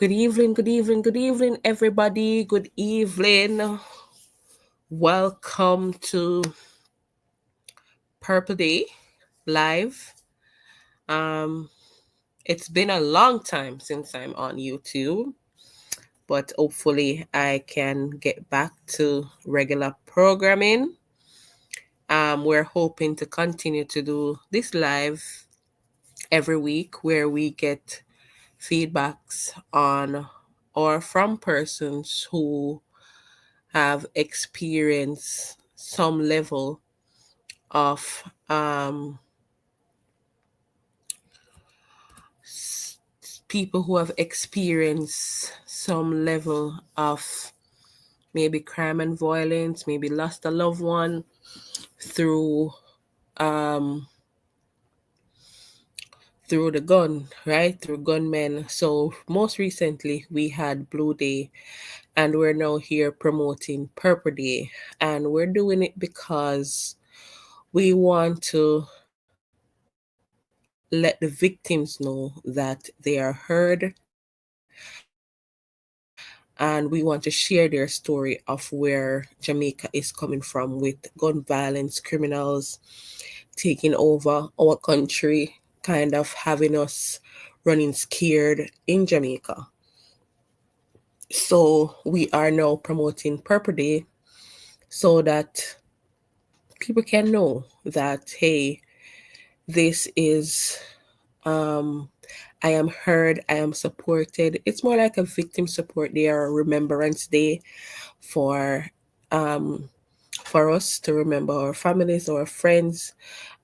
Good evening, good evening, good evening, everybody. Good evening. Welcome to Purple Day Live. Um, it's been a long time since I'm on YouTube, but hopefully I can get back to regular programming. We're hoping to continue to do this live every week where we get feedbacks on or from persons who have experienced some level of people who have experienced some level of maybe crime and violence, maybe lost a loved one through um, through the gun, right? Through gunmen. So most recently we had Blue Day, and we're now here promoting Purple Day, and we're doing it because we want to let the victims know that they are heard, and we want to share their story of where Jamaica is coming from with gun violence, criminals taking over our country, kind of having us running scared in Jamaica. So we are now promoting Purple Day so that people can know that, hey, this is I am heard, I am supported. It's more like a victim support day or a remembrance day for um, for us to remember our families, our friends,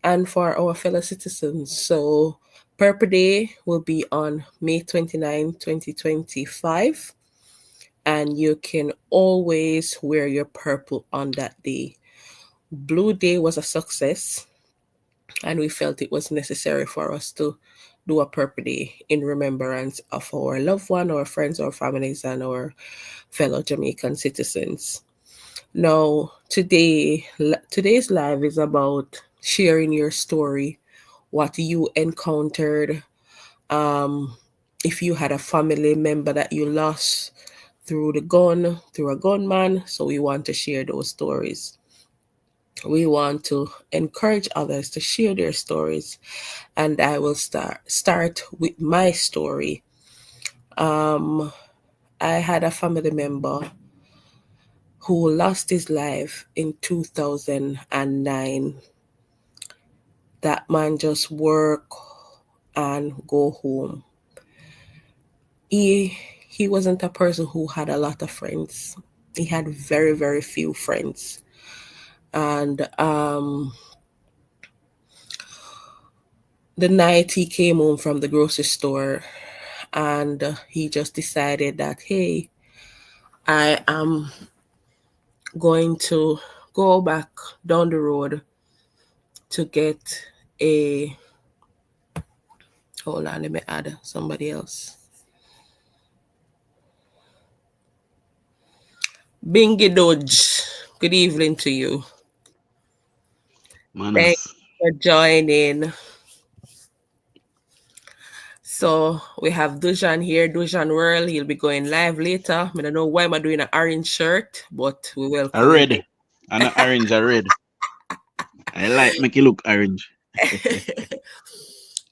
and for our fellow citizens. So Purple Day will be on May 29, 2025, and you can always wear your purple on that day. Blue Day was a success, and we felt it was necessary for us to do a Purple Day in remembrance of our loved one, our friends, our families, and our fellow Jamaican citizens. Now, today's live is about sharing your story, what you encountered, um, if you had a family member that you lost through the gun, through a gunman. So we want to share those stories. We want to encourage others to share their stories, and I will start with my story. Um, I had a family member who lost his life in 2009. That man just work and go home. He wasn't a person who had a lot of friends. He had very, very few friends. And the night he came home from the grocery store, and he just decided that, hey, I am going to go back down the road to get a. Hold on, let me add somebody else. Bingy Dodge, good evening to you. Thanks Manas. for joining. So we have Dujan here, Dujan World. He'll be going live later. I don't know why I'm doing an orange shirt, but we A welcome him. red. And a orange, a red. I like make it look orange.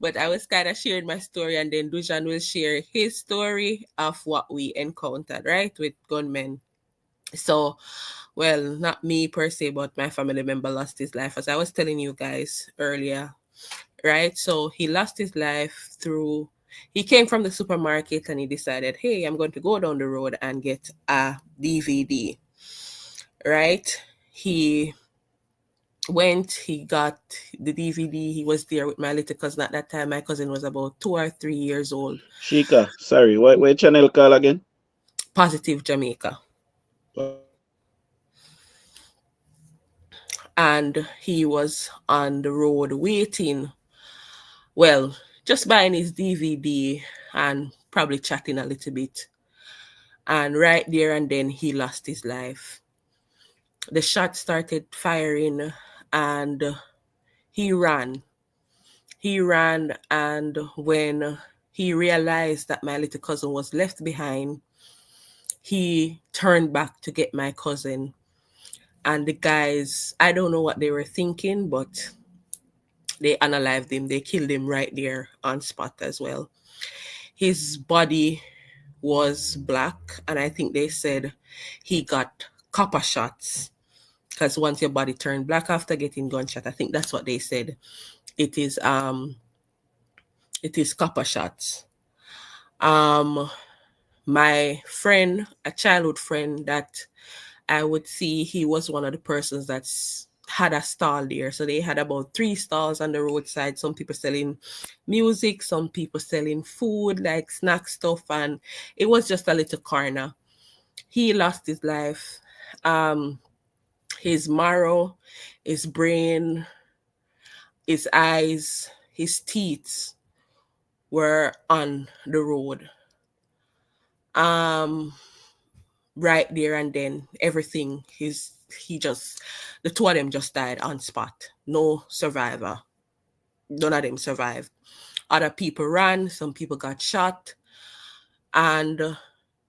But I was kind of sharing my story, and then Dujan will share his story of what we encountered, right, with gunmen. So, well, not me per se, but my family member lost his life, as I was telling you guys earlier, right? So he lost his life through. He came from the supermarket and he decided, hey, I'm going to go down the road and get a DVD, right? He went, he got the DVD. He was there with my little cousin at that time. My cousin was about 2 or 3 years old. Shika, sorry, what channel call again? Positive Jamaica. And he was on the road waiting, well, just buying his DVD and probably chatting a little bit. And right there and then, he lost his life. The shot started firing, and he ran. He ran, and when he realized that my little cousin was left behind, he turned back to get my cousin. And the guys, I don't know what they were thinking, but they unalived him. They killed him right there on spot as well. His body was black, and I think they said he got copper shots. Because once your body turned black after getting gunshot, I think that's what they said. It is copper shots. Um my friend, a childhood friend that I would see, he was one of the persons that's had a stall there. So they had about 3 stalls on the roadside. Some people selling music, some people selling food, like snack stuff, and it was just a little corner. He lost his life. Um, his marrow, his brain, his eyes, his teeth were on the road. Um, right there and then, everything. He just the two of them just died on spot. No survivor. None of them survived. Other people ran. Some people got shot, and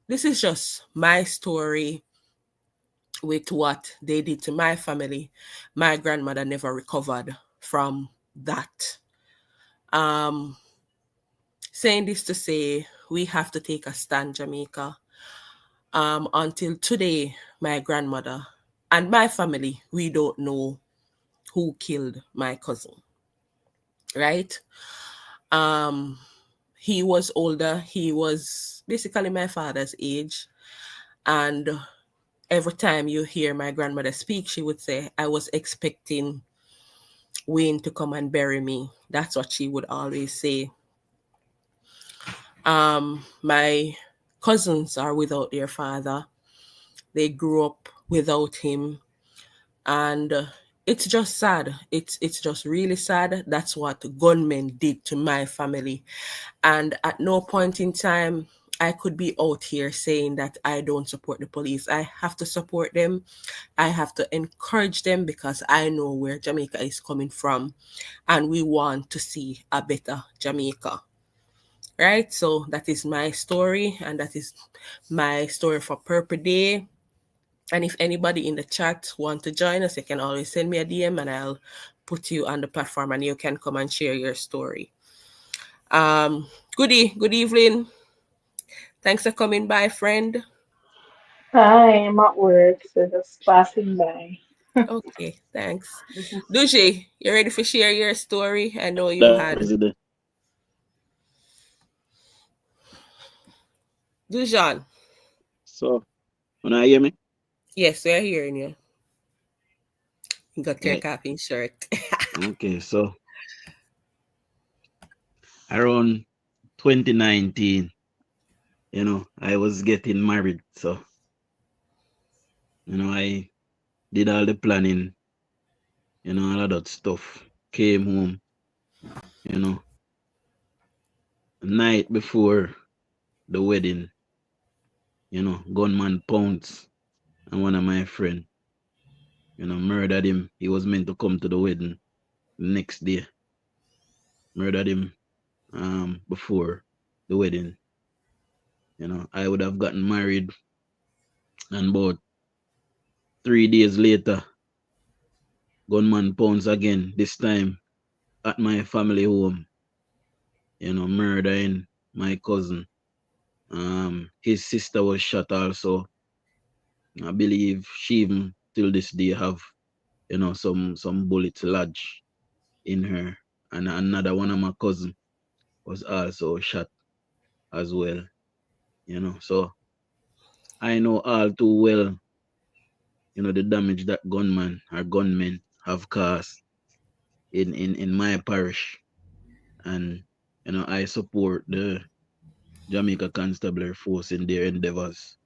this is just my story with what they did to my family. My grandmother never recovered from that. Um, saying this to say, we have to take a stand, Jamaica. Until today, my grandmother and my family, we don't know who killed my cousin, right? Um, he was older. He was basically my father's age. And every time you hear my grandmother speak, she would say, I was expecting Wayne to come and bury me. That's what she would always say. My cousins are without their father. They grew up without him. And it's just sad. It's just really sad. That's what gunmen did to my family. And at no point in time I could be out here saying that I don't support the police. I have to support them. I have to encourage them because I know where Jamaica is coming from and we want to see a better Jamaica. Right? So that is my story, and that is my story for Purple Day. And if anybody in the chat want to join us, you can always send me a DM and I'll put you on the platform and you can come and share your story. Um, good evening. Thanks for coming by, friend. Hi, I'm at work, so just passing by. Okay, thanks. This is Duji, you ready for share your story? I know you That had. is it. Dujan, So, when I hear me? yes, we're hearing you. You got your Right. capping shirt. Okay, so around 2019, I was getting married. So, I did all the planning, all of that stuff. Came home, you know, night before the wedding, gunman pounced on one of my friend, murdered him. He was meant to come to the wedding the next day. Murdered him before the wedding. I would have gotten married, and about 3 days later, gunman pounced again, this time at my family home, murdering my cousin. His sister was shot also. I believe she even till this day have, some bullets lodged in her. And another one of my cousin was also shot as well. So I know all too well, the damage that gunmen have caused in my parish. And I support the Jamaica Constabulary Force in their endeavors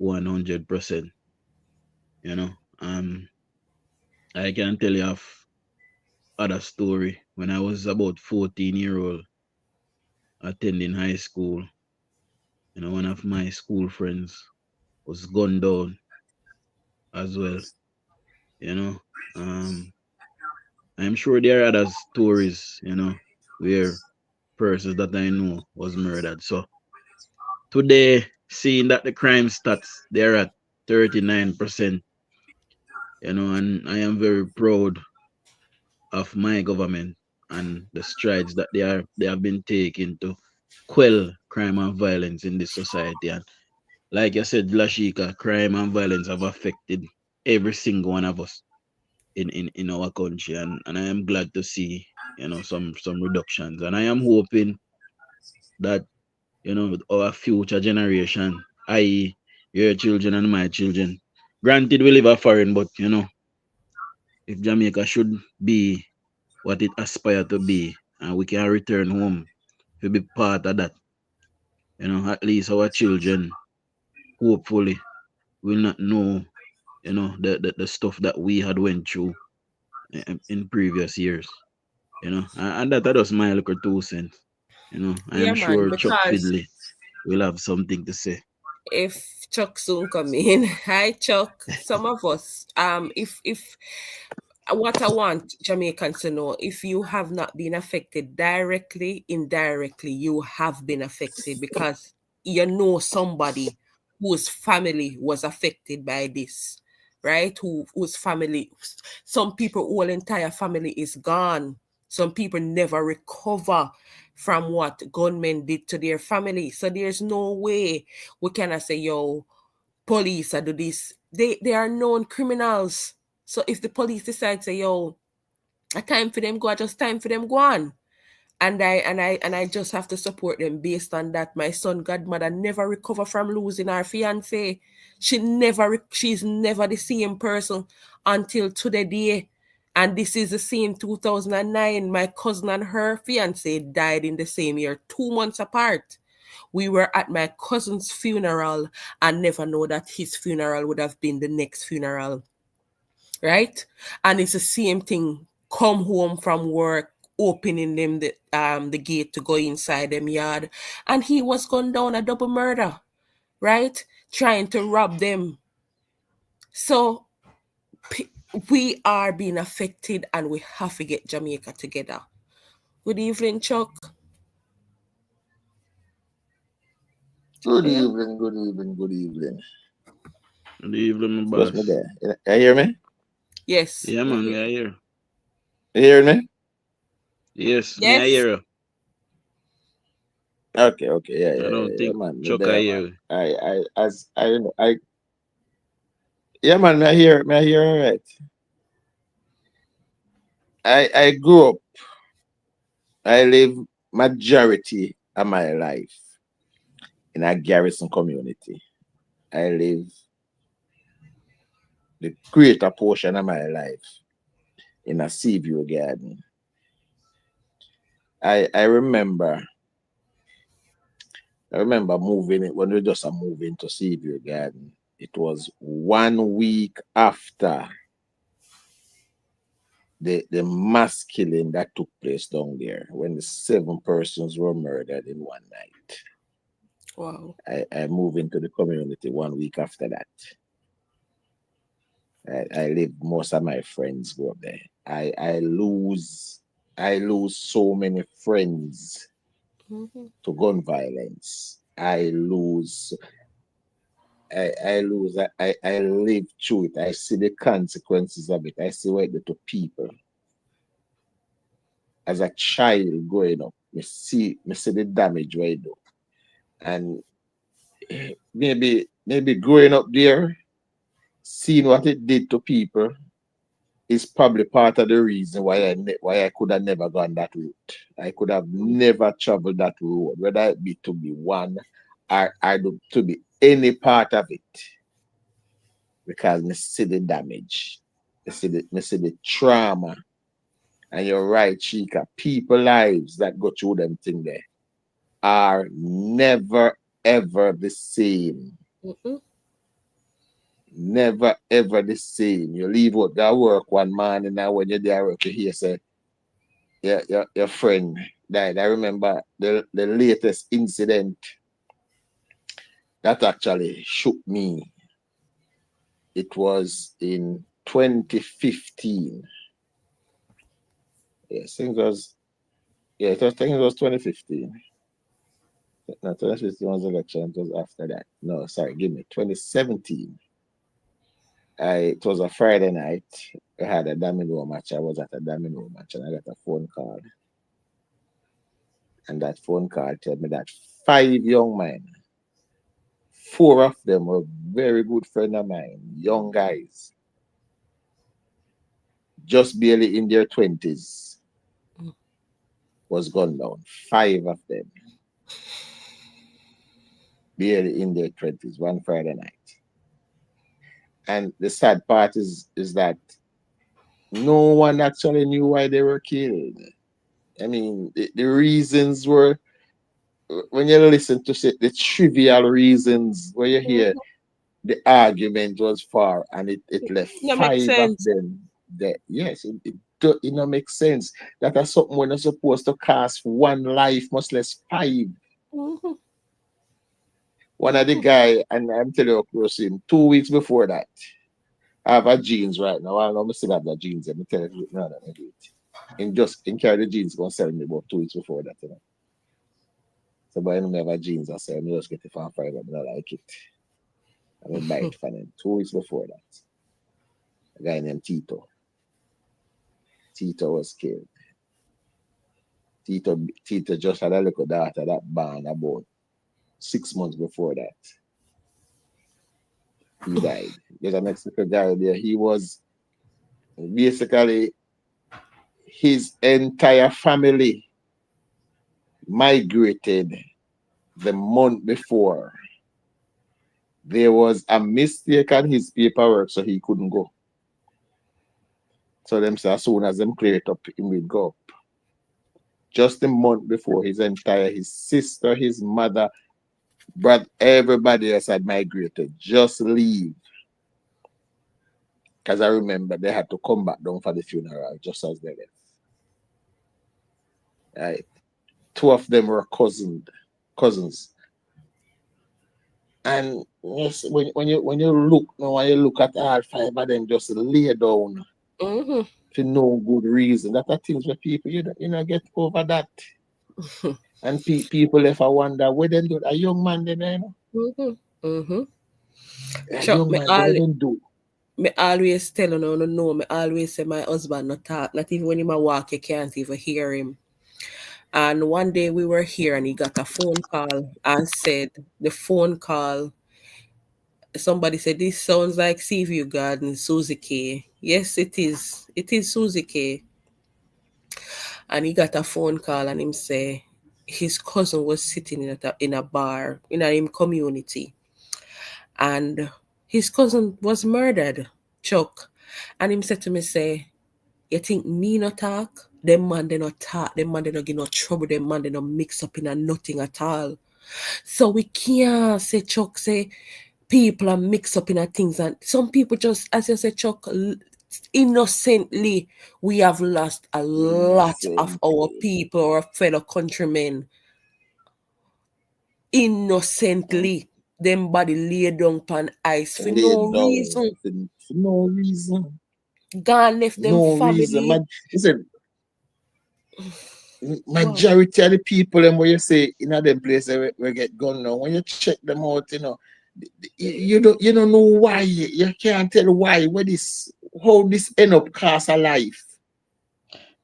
100%. You know, um, I can tell you of other story when I was about 14-year-old attending high school. One of my school friends was gunned down as well. You know, um, I'm sure there are other stories. Where persons that I know was murdered. So today, seeing that the crime stats they're at 39%, and I am very proud of my government and the strides that they have been taking to quell crime and violence in this society. And like I said, Lashika, crime and violence have affected every single one of us in our country, and I am glad to see some reductions, and I am hoping that our future generation, i.e., your children and my children, granted we live a foreign, but if Jamaica should be what it aspire to be, and we can return home to be part of that, at least our children hopefully will not know the stuff that we had went through in previous years. And that was my little 2 cents. I Yeah, am man, sure Chuck because Fiddley will have something to say. if Chuck soon come in, hi Chuck. Some of us, if what I want Jamaicans to know, if you have not been affected directly, indirectly, you have been affected because you know somebody whose family was affected by this, right? Whose family, some people, whole entire family is gone. Some people never recover from what gunmen did to their family. So there's no way we cannot say, yo, police I do this. They are known criminals. So if the police decide say, yo, a time for them go, I just time for them go on. And I just have to support them based on that. My son godmother never recover from losing her fiance. She's never the same person until today day. And this is the same 2009. My cousin and her fiance died in the same year, 2 months apart. We were at my cousin's funeral and never know that his funeral would have been the next funeral, right? And it's the same thing. Come home from work, opening them the gate to go inside them yard, and he was gunned down, a double murder, right? Trying to rob them. So p- we are being affected, and we have to get Jamaica together. Good evening, Chuck. Good Yeah. evening, good evening, good evening. Good evening, my What's my boss. there? You hear me? Yes. Yeah, We man, hear me I you. hear. You hear me? Yes, me I Yes. hear you. Okay, yeah, I yeah, don't yeah, yeah, think man. Me Chuck I there, man. hear. As I, yeah, man. Me I hear, all right. I grew up. I live majority of my life in a garrison community. I live the greater portion of my life in a sea view garden. I remember I remember moving it when we just moving to Seaview Garden. It was 1 week after the mass killing that took place down there when the 7 persons were murdered in one night. Wow. I moved into the community 1 week after that. I lived most of my friends go up there. I lose so many friends Mhm. to gun violence. I live through it. I see the consequences of it. I see what it did to people. As a child growing up, me see the damage what it do. And maybe growing up there, seeing what it did to people is probably part of the reason why I could have never gone that route. I could have never traveled that road, whether it be to be one or to be any part of it. Because me see the damage, me see the trauma, and you're right, Chica. People lives that go through them thing there are never ever the same. Mhm. Never ever the same. You leave out that work one morning and when you're there work, you hear say your friend died. I remember the latest incident that actually shook me. It was in 2015. Yes, I think it was Yeah, I think it was 2015. No, 2015 was election. It was after that. No, sorry, give me 2017. It was a Friday night. I had a domino match. I was at a domino match and I got a phone call. And that phone call told me that five young men, four of them were very good friend of mine, young guys, just barely in their 20s, was gunned down. Five of them, barely in their 20s, one Friday night. And the sad part is that no one actually knew why they were killed. I mean, the reasons were, when you listen to say the trivial reasons, where you hear Mhm. the argument was for, and it left That makes five of sense. them dead. Yes, it not make sense. That is something when you're supposed to cast one life, much less five. Mhm. One of the guy, and I'm telling you, across him, 2 weeks before that, I have a jeans right now. I don't still have the jeans. I'm telling you, no, no, no, do it. And just in carry the jeans, gonna sell me about 2 weeks before that, you know. So, but I don't have a jeans. I say, I just get it from five, but I don't like it. I mean, buy it for them 2 weeks before that. A guy named Tito. Tito was killed. Tito just had a little daughter that born about 6 months before that. He died. There's a Mexican guy there. He was basically, his entire family migrated the month before. There was a mistake on his paperwork, so he couldn't go. So them say as soon as them clear it up, he will go. Just a month before, his sister, his mother, but everybody else had migrated. Just leave. Because I remember they had to come back down for the funeral just as they left. Right? Two of them were cousins. And yes, when you look at all five of them just lay down Mhm. for no good reason. That are things where people you know get over that. And people left I wonder where they do a young man then, you know. Mhm. Mhm. A Chuck, young man there, what they do. me always tell you no, no, no. Me always say my husband not talk. Not even when he ma walk, you can't even hear him. And one day we were here and he got a phone call and said the phone call. Somebody said this sounds like Seaview Garden, Susie K. Yes, it is. It is Susie K. And he got a phone call and him say his cousin was sitting in a bar in a him community and his cousin was murdered, Chuck. And him said to me, say, you think me not talk? Them man they not talk, them man they not get no trouble, them man they not mix up in a nothing at all. So we can't say Chuck say people are mixed up in a things and some people just as you said Chuck innocently we have lost a lot of our Innocently. people, our fellow countrymen innocently. Them body lay down on ice for Lay no down reason. for no reason. God left them No reason. family. Listen, Go on. majority of the people them where you say in a them place where get gone now, when you check them out, you know, you don't know why. You can't tell why. Where this how this end up cost a life.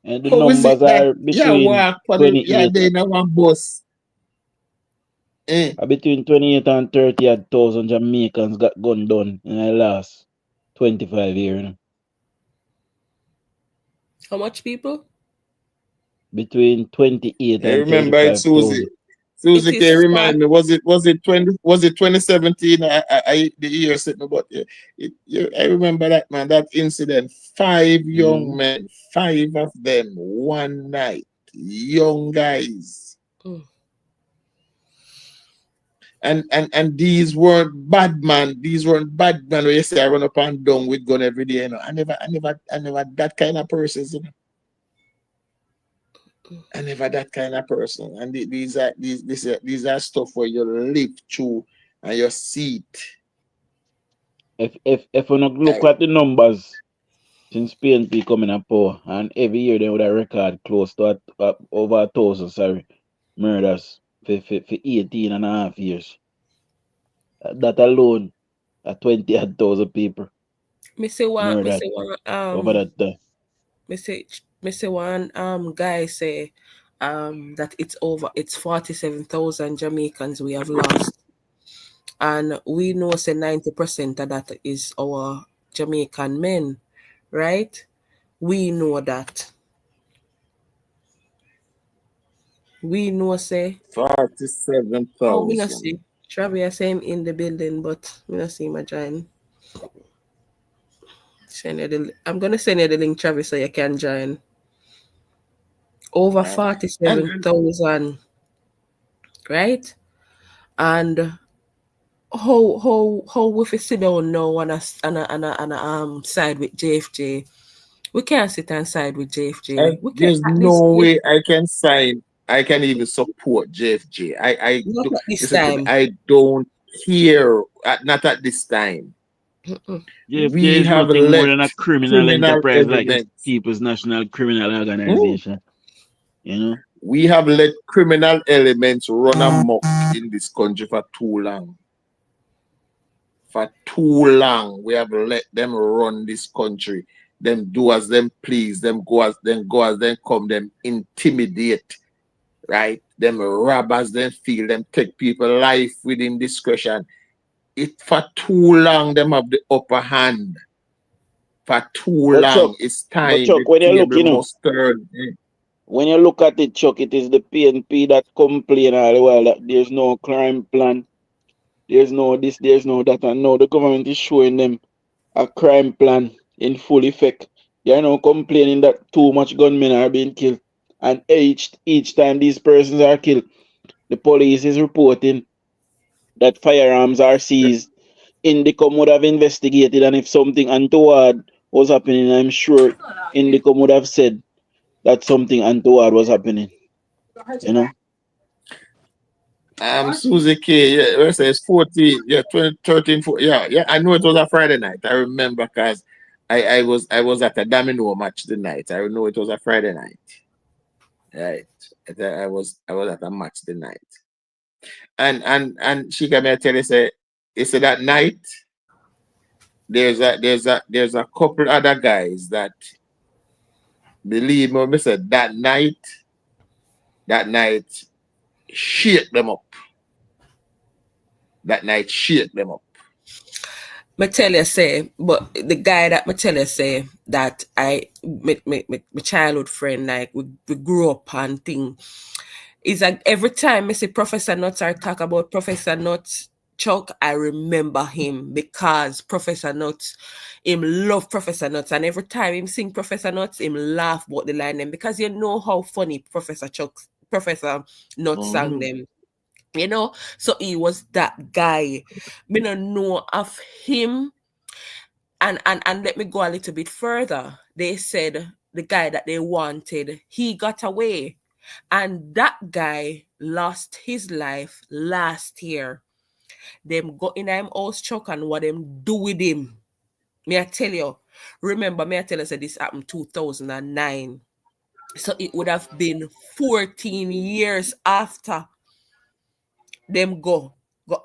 And the How is it numbers that are yeah between walk for the yeah 28 they in a one bus? Eh, between 28 and 30 odd thousand Jamaicans got gunned down in the last 25 years. You know? How much people? Between 28 I and remember it, Susie. 35,000. It Susie is can far. remind me, was it 2017? The year set me, but yeah, I remember that man, that incident. Five young Mm. men, five of them, one night, young guys, Mm. and these weren't bad man. These weren't bad man. Where you say I run up and down with gun every day. You know, I never that kind of person. You know, I never that kind of person. And these are stuff where you live through and you see it. If we not look I, at the numbers, since PNP coming up power, and every year they would have record close to over 1,000, sorry, murders for 18 and a half years. That alone, 20,000 people Me murdered say one over that time. me say one guy say that it's 47,000 Jamaicans we have lost. And we know say 90% of that is our Jamaican men, right? We know that. We know say oh we not 47,000. see. Travis say him in the building, but we not see my join. I'm gonna send you the link, Travis, so you can join. Over Right. And 47,000, right? And how we fi sit down now on a side with JFJ? We can't sit and side with JFJ. We can there's at this no stage, way I can even support JFJ. I not do at this listen to me. time. I don't care. Not at this time. Mm-mm. JFJ We is have nothing more let than a criminal criminal enterprise like the elements. People's National Criminal Hmm. Organization. You know? We have let criminal elements run amok in this country for too long. For too long, we have let them run this country. Them do as them please. Them go as them come. Them intimidate, right? Them rob as them feel. Them take people life within discretion. It for too long. Them have the upper hand. For too But long, Chuck, it's but time Chuck, the when you look, table must turn. when you look at it, Chuck, it is the PNP that complain all the while that there's no crime plan, there's no this, there's no that, and now the government is showing them a crime plan in full effect. They're now complaining that too much gunmen are being killed, and each time these persons are killed, the police is reporting that firearms are seized. Indicom would have investigated, and if something untoward was happening, I'm sure Indicom would have said that something untoward was happening. You know. Susie K, yeah, let's say it's 14, yeah, 20, 13, 14, yeah, I know it was a Friday night. I remember because I was at a domino match the night. I know it was a Friday night. Right. I was at a match the night. And she came and tell you say, that night there's a couple other guys that believe me when I said that night shake them up. That night shake them up. Me tell you say, but the guy that me tell you say that my childhood friend, like we grew up and thing, is like every time I see Professor Nuts or talk about Professor Nuts, Chuck, I remember him because Professor Nuts, him love Professor Nuts, and every time him sing Professor Nuts, him laugh about the line them because you know how funny Professor Nuts sang Mhm. them. So he was that guy. Me no know of him, and let me go a little bit further. They said the guy that they wanted, he got away, and that guy lost his life last year. Them go in him house truck and what them do with him. May I tell you? Remember, may I tell you that this happened 2009. So it would have been 14 years after them go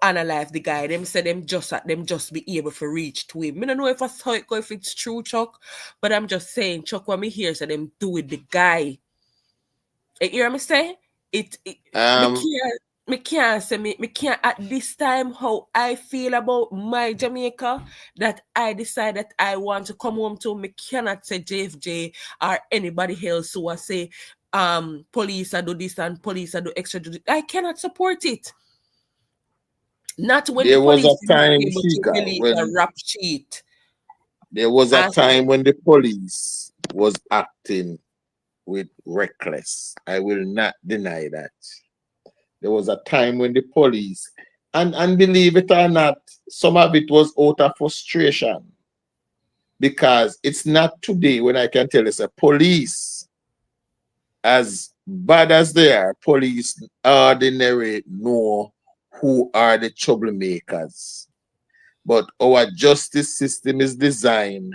analyze the guy. Them say them just be able to reach to him. I don't know if that's how it go, if it's true, Chuck, but I'm just saying, Chuck, what me hear say them do with the guy. You hear me say? It Um, me can't say me can't at this time how I feel about my Jamaica that I decide that I want to come home to. Me cannot say JFJ or anybody else who I say police I do this and police I do extra do this. I cannot support it. Not when the there was police a is not time, able to Sheikah, release a when rap sheet. there was a And say, time when the police was acting with reckless. I will not deny that. There was a time when the police, and believe it or not, some of it was out of frustration because it's not today when I can tell you, say, police, as bad as they are, police ordinary know who are the troublemakers. But our justice system is designed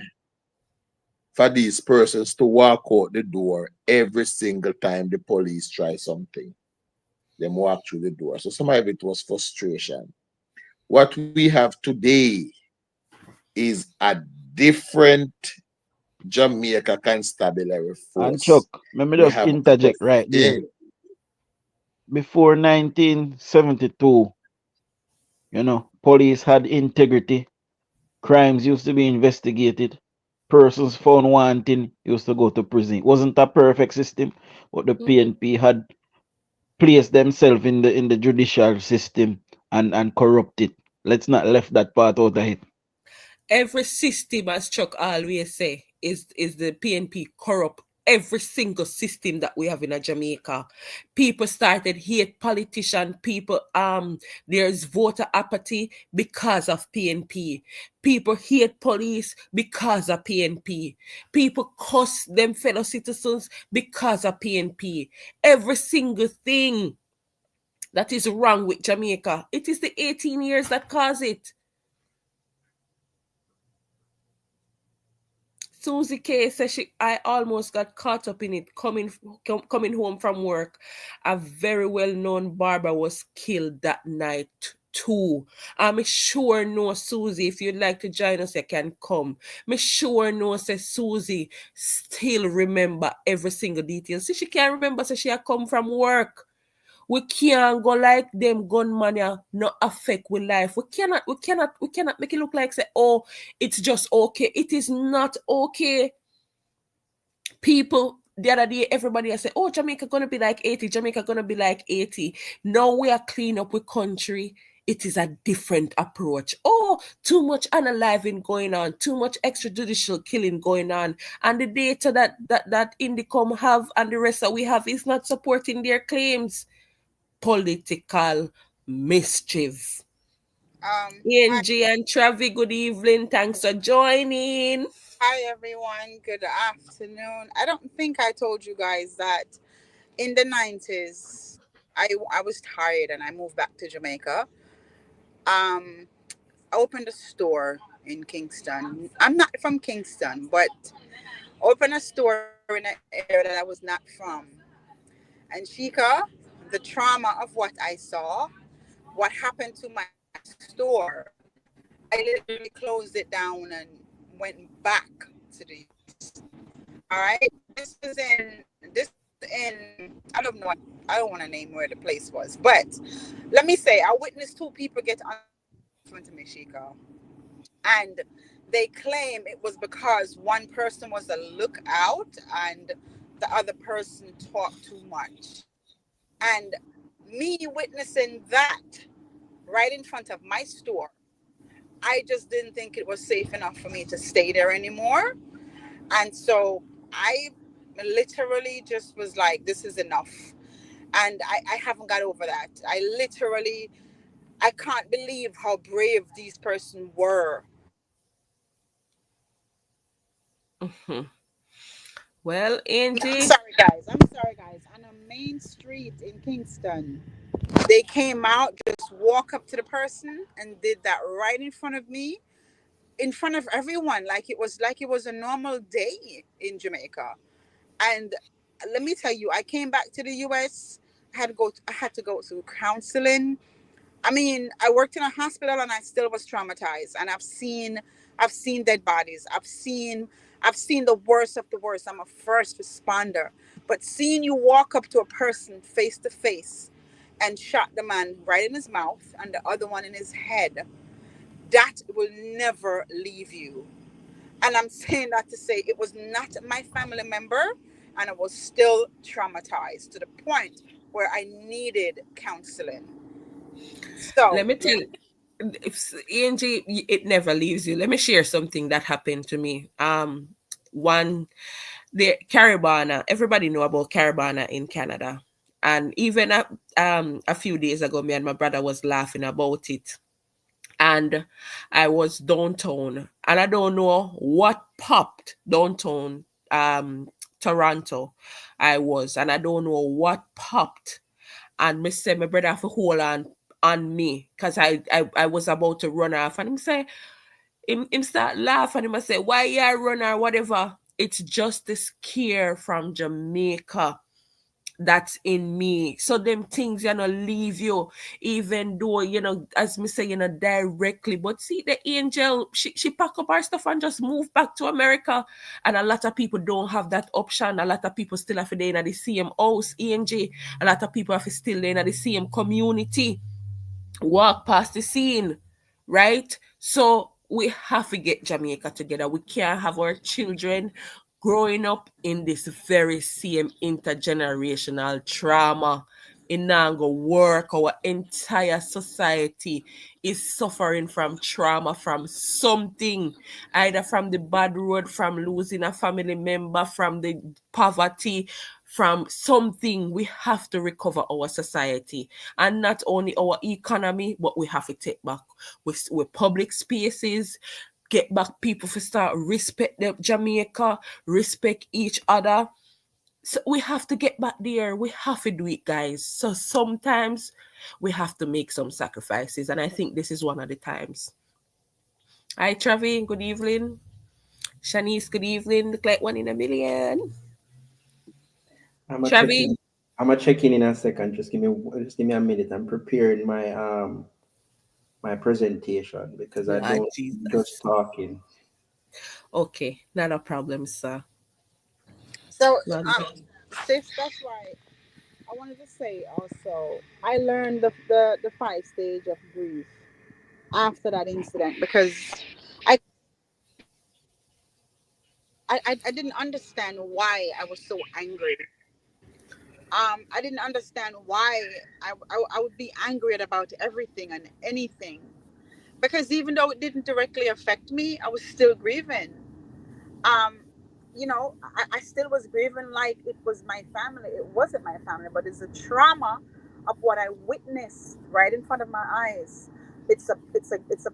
for these persons to walk out the door every single time the police try something. Them walk through the door. So some of it was frustration. What we have today is a different Jamaica Constabulary And Chuck, force. let me We just have interject right there. yeah, Before 1972, police had integrity. Crimes used to be investigated. Persons found wanting used to go to prison. It wasn't a perfect system, but the Mm-hmm. PNP had placed themselves in the judicial system and corrupt it. Let's not left that part out of it. Every system, as Chuck always say, is the PNP corrupt. Every single system that we have in a Jamaica, people started hate politician. People, there's voter apathy because of PNP. People hate police because of PNP. People cuss them fellow citizens because of PNP. Every single thing that is wrong with Jamaica, it is the 18 years that cause it. Susie K says I almost got caught up in it coming home from work. A very well known barber was killed that night too. I'm sure no Susie, if you'd like to join us, you can come. Me sure no says Susie still remember every single detail. See, she can't remember, so she had come from work. We can't go like them gunman ya not affect with life. We cannot make it look like say, oh, it's just okay. It is not okay. People the other day, everybody I say, oh, Jamaica gonna be like 80, Jamaica gonna be like 80. Now we are clean up with country. It is a different approach. Oh, too much unaliving going on, too much extrajudicial killing going on, and the data that Indicom have and the rest that we have is not supporting their claims. Political mischief. Hi, Angie and Travi, good evening. Thanks for joining. hi everyone. Good afternoon. I don't think I told you guys that in the 90s, I was tired and I moved back to Jamaica. Um, I opened a store in Kingston. I'm not from Kingston, but opened a store in an area that I was not from. And Shika, the trauma of what I saw, what happened to my store, I literally closed it down and went back to the US. All right, this was in I don't want to name where the place was, but let me say I witnessed two people get unalived in front of me, Chico, and they claim it was because one person was a lookout and the other person talked too much. And me witnessing that right in front of my store, I just didn't think it was safe enough for me to stay there anymore. And so I literally just was like, this is enough. And I haven't got over that. I can't believe how brave these persons were. Mhm. Well, Angie, I'm sorry, guys. On a main street in Kingston, they came out, just walk up to the person and did that right in front of me, in front of everyone, like it was a normal day in Jamaica. And let me tell you, I came back to the US. I had to go through counseling. I mean, I worked in a hospital and I still was traumatized. And I've seen dead bodies. I've seen the worst of the worst. I'm a first responder. But seeing you walk up to a person face to face and shot the man right in his mouth and the other one in his head, that will never leave you. And I'm saying that to say it was not my family member, and I was still traumatized to the point where I needed counseling. let So, me tell if Angie, it never leaves you. Let me share something that happened to me. One the Caribana, everybody know about Caribana in Canada. And even a few days ago, me and my brother was laughing about it. And I was downtown, and I don't know what popped downtown, Toronto. I was, and I don't know what popped. And me say my brother have to hold on me because I was about to run off, and him say him start laugh and him say why you run or whatever. it's just this care from Jamaica that's in me. So them things, leave you, even though, as me say, directly. But see, the angel, she pack up her stuff and just move back to America. And a lot of people don't have that option. A lot of people still have to stay in the same house, ENJ. A lot of people have to still in the same community, walk past the scene, right? So we have to get Jamaica together. We can't have our children growing up in this very same intergenerational trauma. It not go work. Our entire society is suffering from trauma, from something, either from the bad road, from losing a family member, from the poverty, from something. We have to recover our society, and not only our economy, but we have to take back with public spaces, get back people to start respect the Jamaica, respect each other. So we have to get back there. We have to do it, guys. So sometimes we have to make some sacrifices, and I think this is one of the times. Hi, Travi. Good evening. Shanice, good evening. Look like one in a million. I'm a check Travi. in. I'm a check in a second. Just give me a minute. I'm preparing my presentation because I Lord don't just Jesus. talking. Okay, not a problem, sir. So, Not sis, that's why I wanted to say also, I learned the 5 stage of grief after that incident because I I didn't understand why I was so angry. I didn't understand why I would be angry about everything and anything, because even though it didn't directly affect me, I was still grieving. Um, I still was grieving like it was my family. It wasn't my family, but it's a trauma of what I witnessed right in front of my eyes. It's a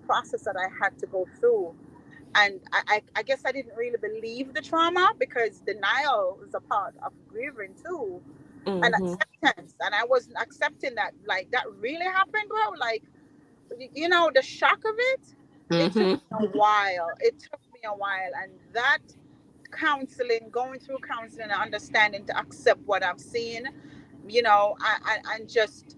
process that I had to go through, and I guess I didn't really believe the trauma because denial is a part of grieving too, and mm-hmm. acceptance. And I wasn't accepting that, like, that really happened, bro. Like, the shock of it. It took Mm-hmm. me a while. It took me a while, and that counseling, going through counseling and understanding to accept what I've seen, and just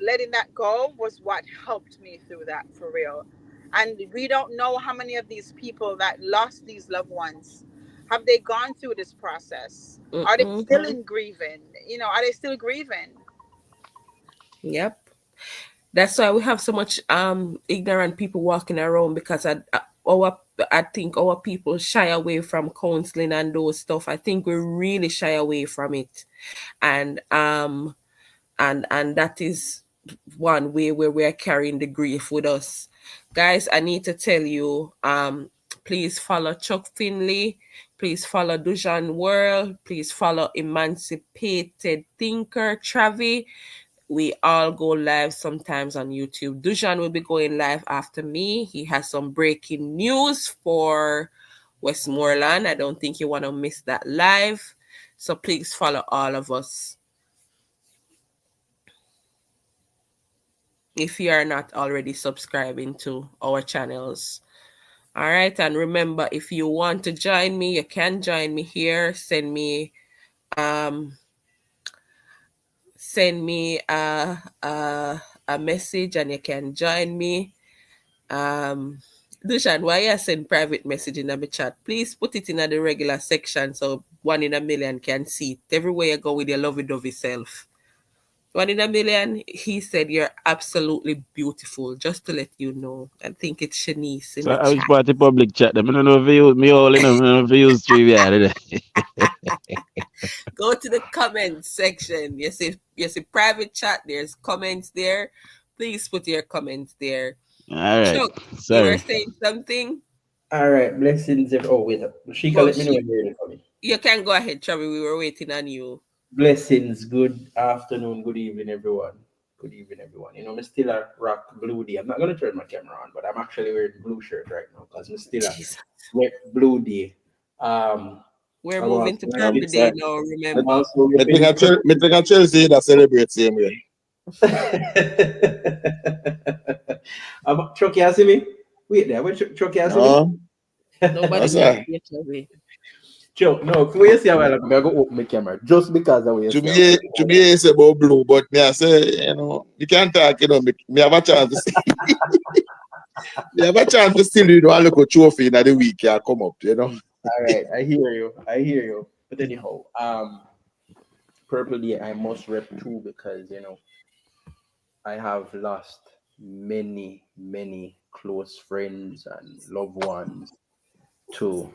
letting that go was what helped me through that, for real. And we don't know how many of these people that lost these loved ones have they gone through this process. Are they Mm-mm. still in grieving? Are they still grieving? Yep. That's why we have so much ignorant people walking around, because I think our people shy away from counseling and those stuff. I think we really shy away from it. And that is one way where we're carrying the grief with us. Guys, I need to tell you, please follow Chuck Finley, please follow Dujan World, please follow Emancipated Thinker Travi. We all go live sometimes on YouTube. Dujan will be going live after me. He has some breaking news for Westmoreland. I don't think you want to miss that live. So please follow all of us if you are not already subscribing to our channels. All right. And remember, if you want to join me, you can join me here. Send me a message and you can join me. Dushan, why you send private message in the chat? Please put it in the regular section so one in a million can see it. Everywhere you go with your lovey-dovey self. One in a million, he said you're absolutely beautiful. Just to let you know. I think it's Shanice in So the I was chat. part of public chat. I don't know if you use me all in. I don't know if you use trivia. Go to the comments section. You see private chat. There's comments there. Please put your comments there. All right. Chuck, you were Sorry. saying something? All right, blessings. Oh wait, she can Oh, let me know when you're ready for me. you can go ahead, Travi. We were waiting on you. Blessings. Good afternoon. Good evening, everyone. Good evening, everyone. I'm still a rock blue day. I'm not gonna turn my camera on, but I'm actually wearing blue shirt right now because I'm still a Jesus. red blue day. Um, We're I'm moving also to repping. Purple Day now, I'm remember. also Me think a Chelsea that celebrate same way. Chucky, you see me? Wait there. Where Chucky, you see me? No, Nobody that's can right. see it, Travi. Joe, no, when you see how I look, I go open my camera just because of what you see. To me, it's about blue, but me I say, you can't talk, me have a chance to see. Me have a chance to still, a little trophy in the week, yeah, come up, All right, I hear you. I hear you. But anyhow, Purple Day, I must rep too because I have lost many, many close friends and loved ones to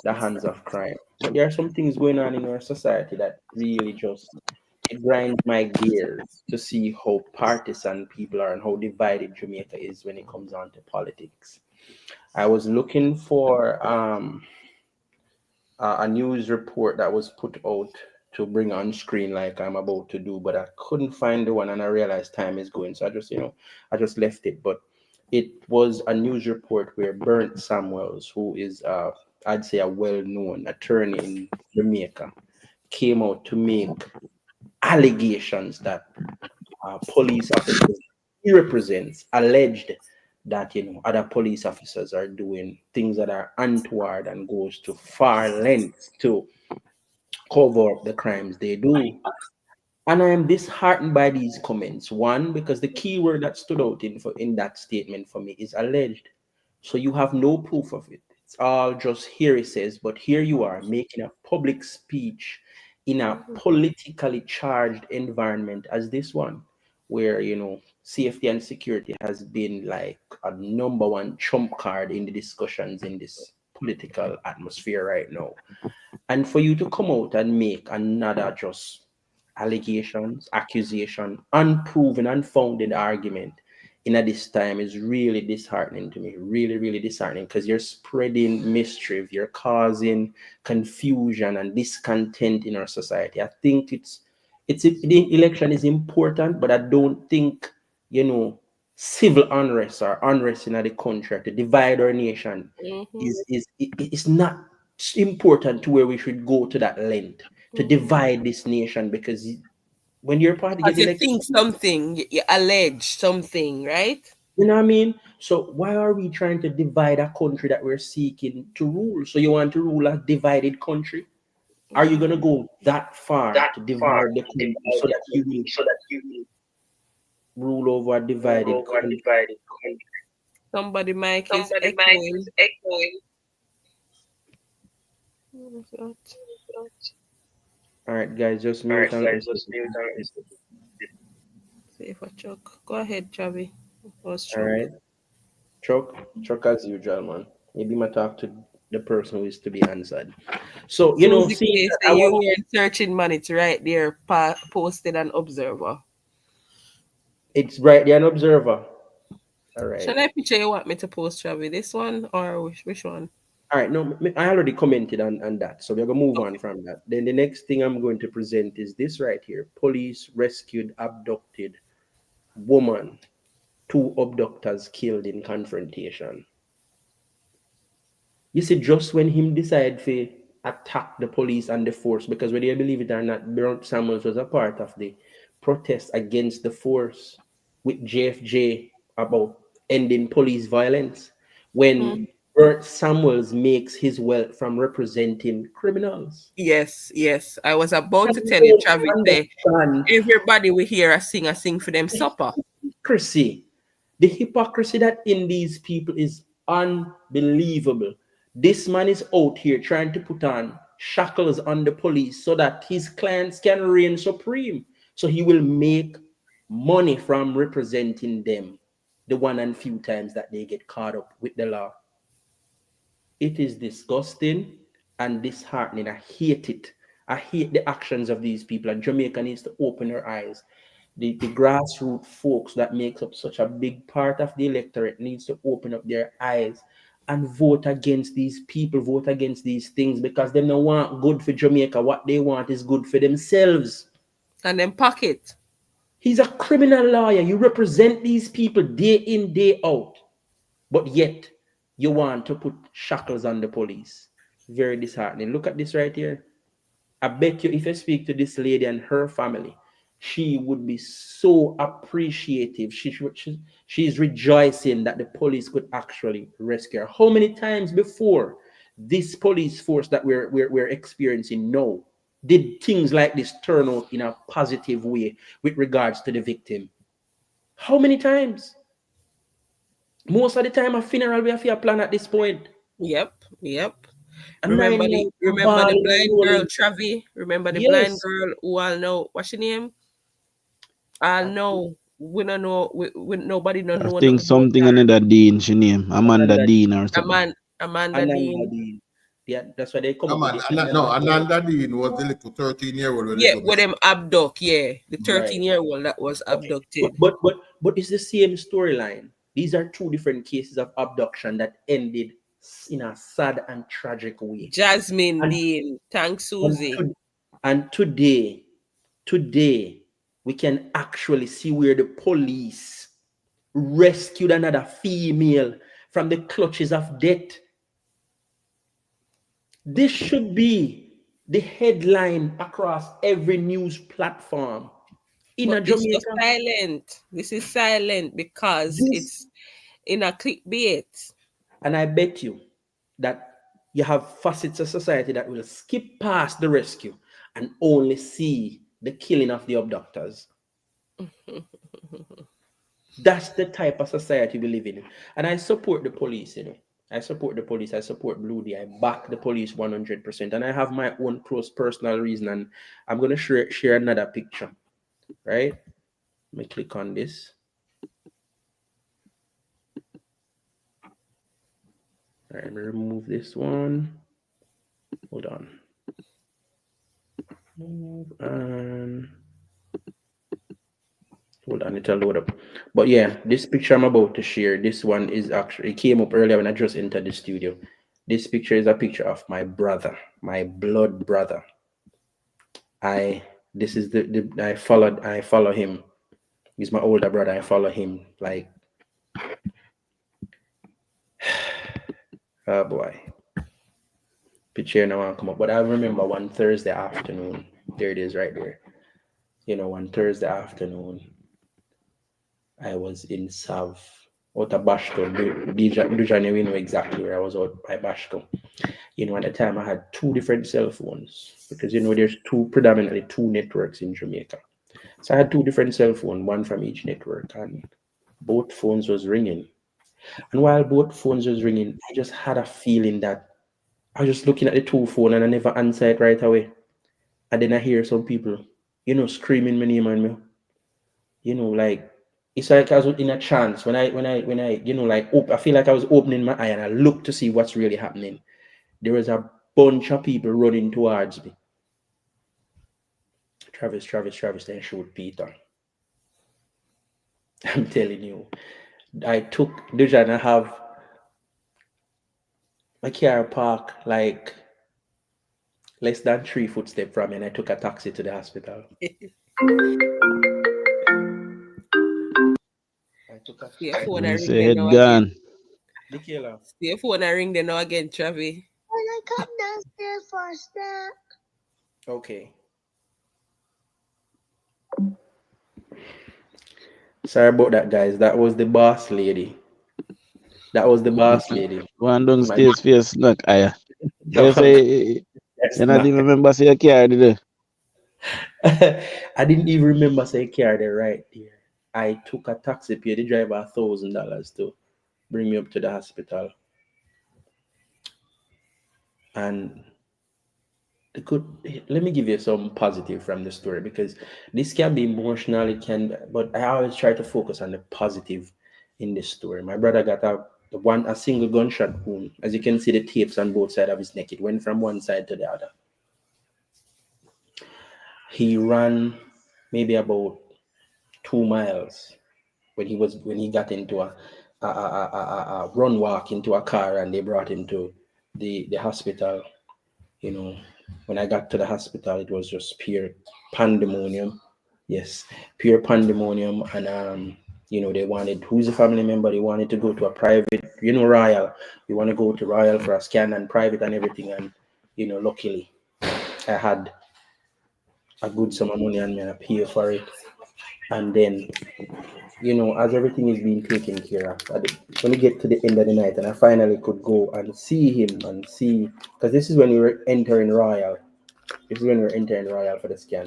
the hands of crime. But there are some things going on in our society that really just it grinds my gears to see how partisan people are and how divided Jamaica is when it comes on to politics. I was looking for a news report that was put out to bring on screen like I'm about to do, but I couldn't find the one and I realized time is going. So I just left it. But it was a news report where Bernd Samuels, who is I'd say a well-known attorney in Jamaica, came out to make allegations that police officers he represents alleged that other police officers are doing things that are untoward and goes to far lengths to cover up the crimes they do. And I am disheartened by these comments. One, because the key word that stood out in that statement for me is alleged. So you have no proof of it. It's all just here it says, but here you are making a public speech in a politically charged environment as this one, where safety and security has been like a number one trump card in the discussions in this political atmosphere right now. And for you to come out and make another just allegations, accusation, unproven, unfounded argument in at this time is really disheartening to me. Really, really disheartening because you're spreading mischief, you're causing confusion and discontent in our society. I think the election is important, but I don't think civil unrest or unrest in the country to divide our nation is not important to where we should go to that length to divide this nation because when you're part to get Because you elected, think something, you allege something, right? you know what I mean? So why are we trying to divide a country that we're seeking to rule? So you want to rule a divided country? Are you gonna go that far to divide the country so that you will rule over a divided country? Somebody mic is echoing. All right, guys, just mute and listen. See if I choke. Go ahead, Chavi. Was All choke. right, Chuck as usual, man. Maybe my talk to the person who is to be answered. So Susie see, K say I you was weren't searching money. It's right there, posted an observer. it's right there, an observer. All right. Shall I picture you want me to post, Chavi? This one or which one? All right, no, I already commented on that, so we're gonna move on from that. Then the next thing I'm going to present is this right here: police rescued abducted woman, two abductors killed in confrontation. You see, just when him decide to attack the police and the force, because whether you believe it or not, Bernd Samuels was a part of the protest against the force with JFJ about ending police violence. When Bernd Samuels makes his wealth from representing criminals. Yes. I was about I to tell you, don't Chavi, say understand everybody we hear a sing for them supper. hypocrisy. The hypocrisy that in these people is unbelievable. This man is out here trying to put on shackles on the police so that his clients can reign supreme. So he will make money from representing them the one and few times that they get caught up with the law. It is disgusting and disheartening. I hate it. I hate the actions of these people, and Jamaica needs to open her eyes. The grassroots folks that makes up such a big part of the electorate needs to open up their eyes and vote against these people, vote against these things because they don't want good for Jamaica. What they want is good for themselves. And then pocket. He's a criminal lawyer. You represent these people day in, day out. But yet, you want to put shackles on the police. Very disheartening. Look at this right here. I bet you if you speak to this lady and her family, she would be so appreciative. She's rejoicing that the police could actually rescue her. How many times before this police force that we're experiencing now, did things like this turn out in a positive way with regards to the victim? How many times? Most of the time, a funeral we have to plan at this point. Yep. Yep. A Remember 9 months remember the balling and blind girl, rolling. Travi? Remember the blind Yes. girl who all know what's her name? All I think know. We don't know we nobody don't I know think nothing about something her. another Dean she name. Amanda Ananda, Dean or something. Amanda Ananda Dean. Dean. Yeah, that's why they come No, up with man. the Ananda No, Dean. Ananda Dean was the little 13-year-old when they Yeah, go with missing. them abduct, yeah. The Right. 13-year-old that was Okay. But abducted. but but but it's the same storyline. These are two different cases of abduction that ended in a sad and tragic way. Jasmine And Dean. Thanks, and, Susie. and today we can actually see where the police rescued another female from the clutches of death. This should be the headline across every news platform in But a this was Jamaica. silent. This is silent because This, it's in a clickbait. and I bet you that you have facets of society that will skip past the rescue and only see the killing of the abductors. That's the type of society we live in. And I support the police, you know. I support the police. I support Blue Day. I back the police 100%. And I have my own close personal reason. And I'm going to share another picture, right? Let me click on this. All right, let me remove this one. Hold on. And hold on, it'll load up. But yeah, this picture I'm about to share, this one is actually, it came up earlier when I just entered the studio. This picture is a picture of my brother, my blood brother. This is the I follow him. He's my older brother. I follow him. Like, oh boy. Picture now won't come up. But I remember one Thursday afternoon. There it is right there. You know, one Thursday afternoon, I was in Sav, out of Bashto. Dujane, we know exactly where I was out by Bashto. You know, at the time I had two different cell phones because, you know, there's predominantly two networks in Jamaica. So I had two different cell phones, one from each network, and both phones was ringing. And while both phones was ringing, I just had a feeling that I was just looking at the two phone and I never answered it right away. And then I hear some people, you know, screaming my name on me. You know, like it's like I was in a trance when I, you know, like I feel like I was opening my eye and I looked to see what's really happening. There was a bunch of people running towards me. Travis, then shoot Peter. I'm telling you. I took Dujan, I have my car park like less than 3 footsteps from me, and I took a taxi to the hospital. I took a See your phone When and you ring say them head now again. gone. the killer. See your phone and ring them now again, Travi. When I come downstairs for a snack. Okay. Sorry about that, guys. That was the boss lady. That was the boss lady. One My downstairs for your snack. I no, you say that's you not not. even remember say you carried it. I didn't even remember say carry the right there. I took a taxi, paid the driver $1,000 to bring me up to the hospital. And the good, let me give you some positive from the story because this can be emotional, it can, but I always try to focus on the positive in this story. My brother got a single gunshot wound. As you can see, the tapes on both sides of his neck. It went from one side to the other. He ran maybe about 2 miles when he got into a run walk into a car and they brought him to the hospital. You know, when I got to the hospital, it was just pure pandemonium. Yes, pure pandemonium. And you know, they wanted who's a family member. They wanted to go to a private, you know, Royal. We want to go to Royal for a scan and private and everything. And you know, luckily, I had a good sum of money on me and I pay for it. And then you know, as everything is being taken care of, when we get to the end of the night and I finally could go and see him and see, because this is when we were entering Royal. This is when we were entering Royal for the scan.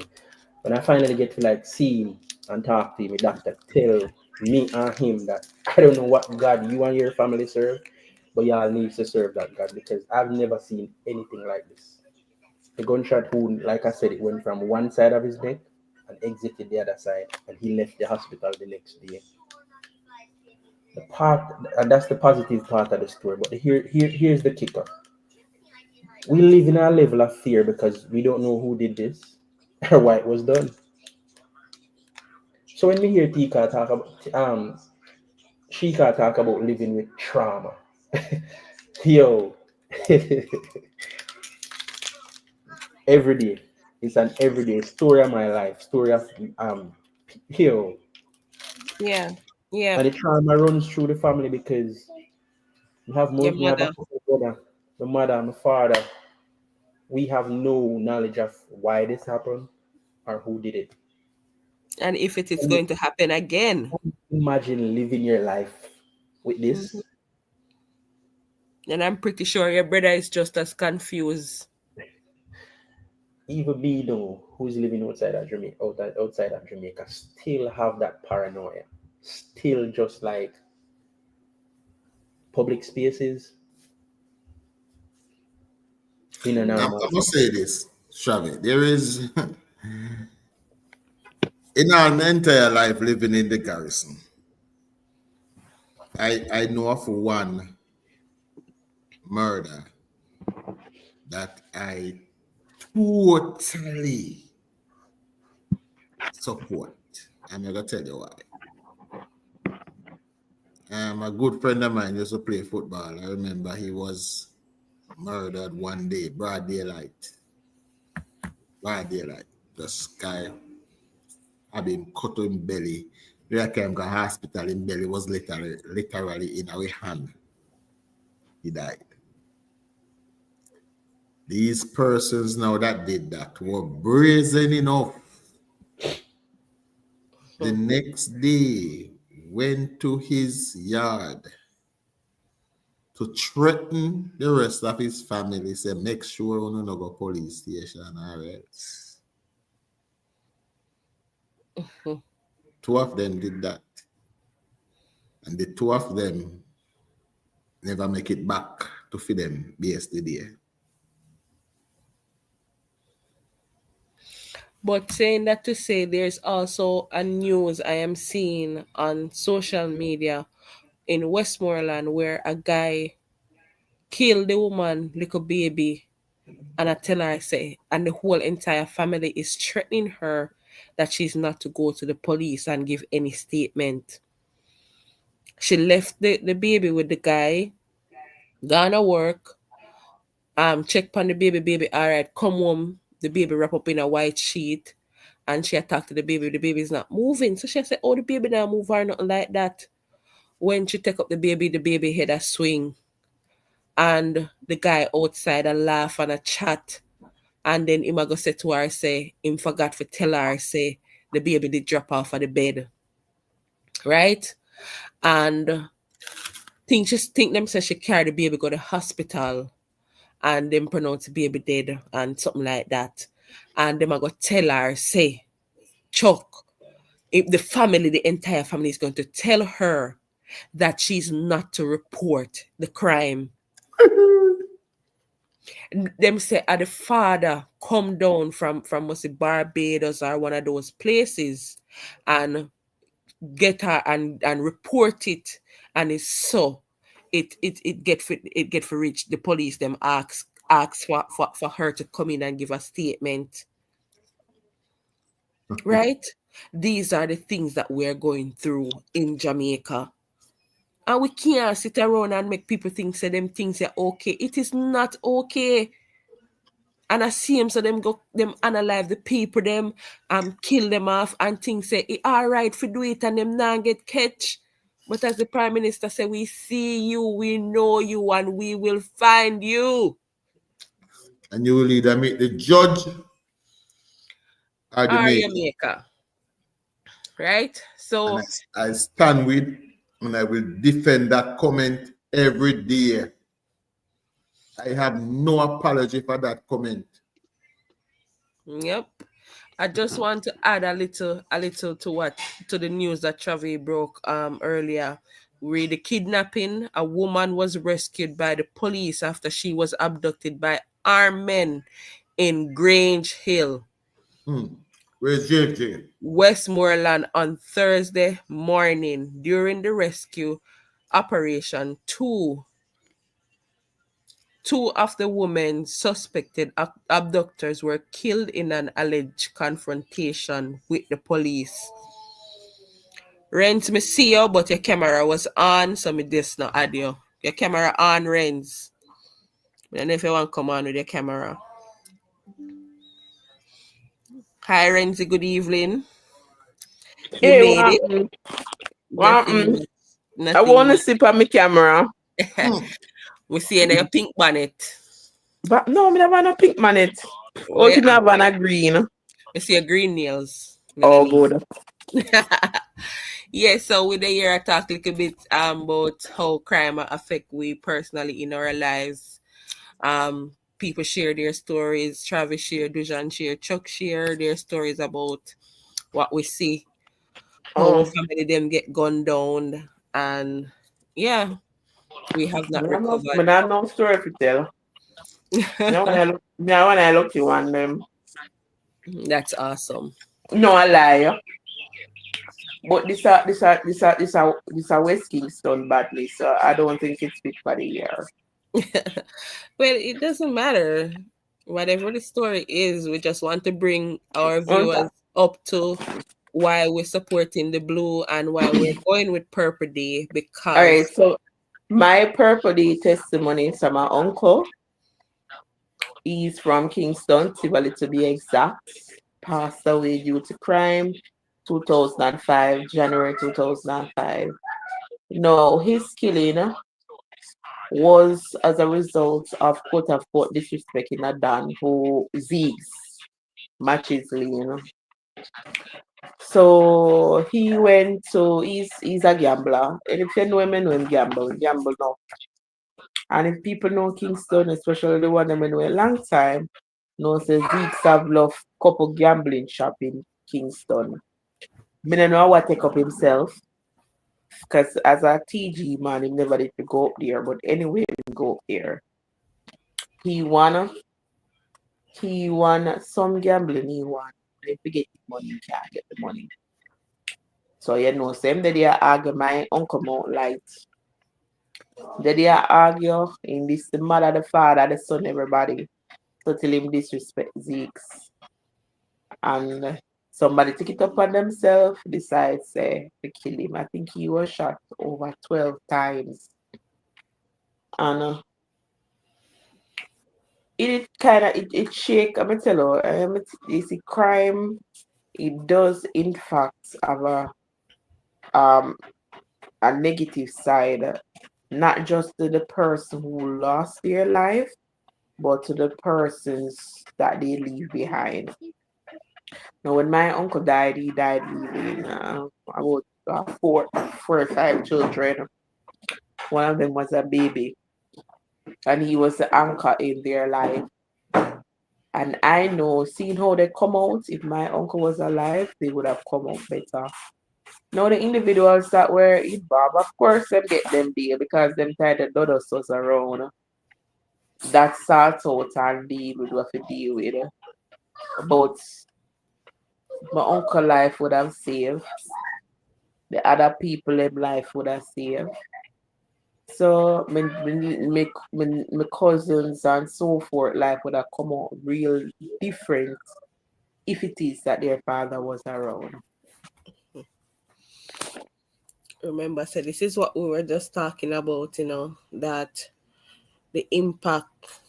When I finally get to like see him and talk to him, the doctor tell me and him that I don't know what God you and your family serve, but y'all need to serve that God because I've never seen anything like this. The gunshot wound, like I said, it went from one side of his neck and exited the other side, and he left the hospital the next day. The part, and that's the positive part of the story. But here's the kicker: we live in a level of fear because we don't know who did this or why it was done. So when we hear Tika talk about Shika talk about living with trauma, yo, every day it's an everyday story of my life, story of um, yo, Yeah. Yeah. and the trauma runs through the family because Your we have a mother. brother, my mother, my father. We have no knowledge of why this happened or who did it. And if it is Can you going to happen again. imagine living your life with Hmm. this? And I'm pretty sure your brother is just as confused. Even me, though, who's living outside of Jamaica, still have that paranoia. Still just like public spaces in a Hmm. normal I must say situation. this, Shavi. There is, in our entire life living in the garrison, I know of one murder that I totally support. I'm going to tell you why. A good friend of mine used to play football. I remember he was murdered one day, broad daylight. Broad daylight. The sky had been cut in belly. The came to hospital in belly was literally in our hand. He died. These persons now that did that were brazen enough. The Hmm. next day went to his yard to threaten the rest of his family. Say, make sure you no go police station or else. Hmm. Two of them did that. And the two of them never make it back to feed them yesterday. But saying that to say, there's also a news I am seeing on social media in Westmoreland where a guy killed the woman, little baby, and I tell her, I say, and the whole entire family is threatening her that she's not to go to the police and give any statement. She left the baby with the guy, gone to work, check on the baby, all right, come home, the baby wrap up in a white sheet, and she attacked the baby's not moving. So she said, oh, the baby not move or nothing like that. When she take up the baby head a swing, and the guy outside a laugh and a chat, and then him a go say to her, say, him forgot to tell her, say, the baby did drop off of the bed, right? And think them say she carry the baby go to hospital and them pronounce the baby dead and something like that. And them a go tell her, say, Chuck, if the entire family is going to tell her that she's not to report the crime. Them say the father come down from was it Barbados or one of those places and get her and report it, and it's so it get for reach the police, them ask for her to come in and give a statement, right? These are the things that we're going through in Jamaica. And we can't sit around and make people think say them things are okay. It is not okay. And I see them, so them go them analyze the people, them kill them off and think say it all right for do it and them not get catch. But as the Prime Minister said, we see you, we know you, and we will find you. And you will either meet the judge or the Are you maker. maker? Right? So And I stand with, and I will defend that comment every day. I have no apology for that comment. yep. I just want to add a little to the news that Travi broke earlier. With the kidnapping, a woman was rescued by the police after she was abducted by armed men in Grange Hill, Where's JJ? Westmoreland on Thursday morning. During the rescue operation, two of the women's suspected abductors were killed in an alleged confrontation with the police. Renz, me see you, but your camera was on, so me this no audio. Your camera on, Renz. I don't know if you want to come on with your camera. Hi, Renzi, good evening. You Hey, what made it. happened? What Nothing happened? much. I Nothing want to much. sip on my camera. We see your pink bonnet. But no, me never have no pink man it. Oh, Where you have on a green. we see your green nails. Oh, Underneath. good. Yeah, so with the year I talk a little bit about how crime affect we personally in our lives. People share their stories. Travis share, Dujan share, Chuck share their stories about what we see, how Oh, family them get gunned down, and yeah, we have not me recovered. not no story to tell. Me when I look you one them. That's awesome. No, I lie. But this a West Kingston badly, so I don't think it's fit for the year. Well, it doesn't matter. Whatever the story is, we just want to bring our Okay. viewers up to why we're supporting the blue and why we're going with Purple Day All right, because so my Purple Day testimony is from my uncle. He's from Kingston, Tivoli to be exact. Passed away due to crime, 2005, January 2005. No, his killing was as a result of quote unquote disrespecting a Dan who zigs matches Lane. So he went to he's a gambler. And if you know him gamble now. And if people know Kingston, especially the one that know a long time, know say Zeeks have loved couple gambling shop in Kingston. Me don't know what take up himself. Because as a TG man, he never did to go up there. But anyway, he go up there. He won some gambling he won. If you get the money, you can't get the money. So you know, same day they argue my uncle Mount Light. They argue in this the mother, the father, the son, everybody. So till him disrespect Zeeks. And somebody took it upon themselves, decides to kill him. I think he was shot over 12 times. And it kind of it shake. I'm tell you, it's a crime. It does in fact have a negative side, not just to the person who lost their life, but to the persons that they leave behind. Now, when my uncle died, he died leaving about four or five children. One of them was a baby, and he was the anchor in their life. And I know, seeing how they come out, if my uncle was alive, they would have come out better. Now, the individuals that were involved, of course, them get them there because them tied the dodos was around. That sort out and deal with what to deal with. But my uncle life would have saved. The other people in life would have saved. So my cousins and so forth life would have come out real different if it is that their father was around. remember, so this is what we were just talking about, that the impact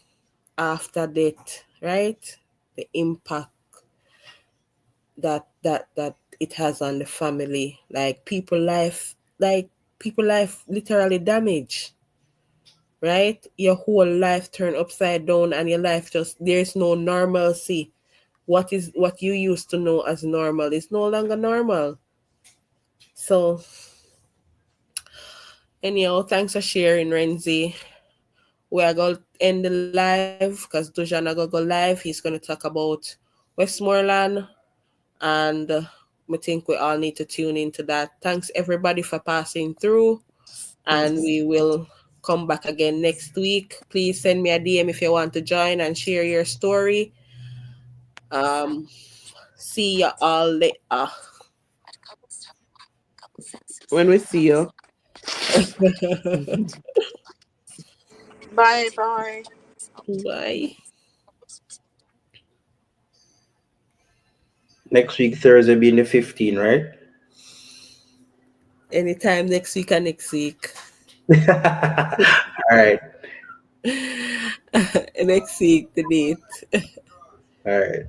after death, right? The impact that it has on the family, like people life literally damage, right? Your whole life turned upside down, and your life just there's no normalcy. What you used to know as normal is no longer normal. So anyhow, thanks for sharing, Renzi. We are going to end the live because Dujan are going to go live. He's going to talk about Westmoreland, and I think we all need to tune into that. Thanks everybody for passing through, and Yes. we will come back again next week. Please send me a DM if you want to join and share your story. Um, see you all later. When we see you. Bye bye. Bye. Next week, Thursday being the 15th, right? Anytime next week and next week. All right. Next week, the date. All right.